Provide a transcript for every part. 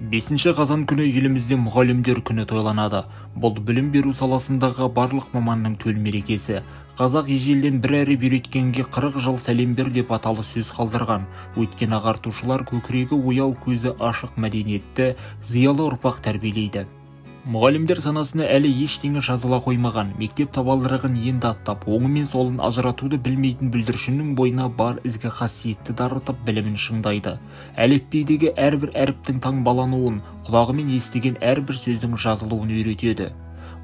5 қазан күні елімізде мұғалімдер күні тойланады. Бұл білім беру саласындағы барлық маманның төл мерекесі. Қазақ ежелден бір әріп үйреткенге 40 жыл сәлем бер деп аталы сөз қалдырған. Өйткені ағартушылар көкірегі ояу, көзі ашық мәдениетті, зиялы ұрпақ тәрбиелейді. Мұғалімдер санасына әлі ештеңе жазыла қоймаған. Мектеп табалдырығын енді аттап, оңы мен солын ажыратуды білмейтін бүлдіршіннің бойына бар ізгі қасиетті дарытып, білімін шыңдайды. Әліпбидегі әрбір әріптің таңбалануын, құлағымен естіген әрбір сөздің жазылуын үйретеді.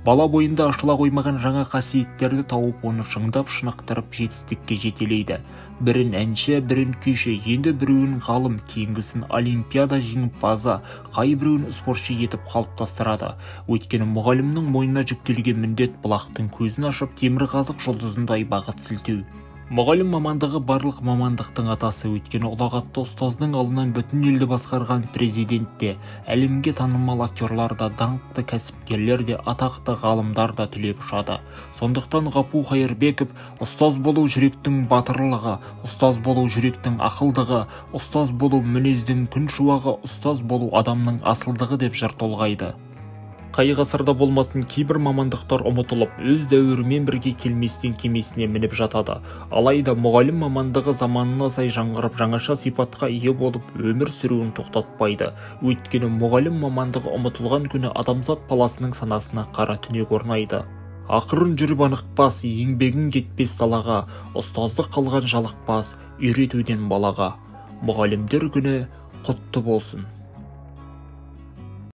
Бала бойында ашыла қоймаған жаңа қасиеттерді тауып, оны шыңдап шынықтырып жетістікке жетелейді. Бірін әнші, бірін күйші, енді біреуін ғалым, кейінгісін олимпиада жеңімпазы, қайбіреуін спортшы етіп қалыптастырады. Өйткені мұғалімнің мойнына жүктелген міндет бұлақтың көзін ашып, темірқазық жұлдызындай бағыт сілтеу. Мұғалім мамандығы барлық мамандықтың атасы. Өйткені ұлағатты ұстаздың алдынан бүтін елді басқарған президент те, әлемге танымал актерлар да, даңқты кәсіпкерлер де, атақты ғалымдар да түлеп ұшады. Сондықтан Ғапу Қайырбеков ұстаз болу жүректің батырлығы, ұстаз болу жүректің ақылдығы, ұстаз болу мінездің күн шуағы, ұстаз болу адамның асылдығы деп жыр толғайды. Қай ғасырда болмасын кейбір мамандықтар ұмытылып, өз дәуірімен бірге келместен кемесіне мініп жатады. Алайда мұғалім мамандығы заманына сай жаңғырып, жаңаша сипатқа ие болып, өмір сүруін тоқтатпайды. Өйткені мұғалім мамандығы ұмытылған күні адамзат баласының санасына қара түнек орнайды. Ақырын жүріп анықпас, еңбегің кетпес далаға, ұстаздық қалған жалықпас, үйретуден балаға. Мұғалімдер күні құтты болсын.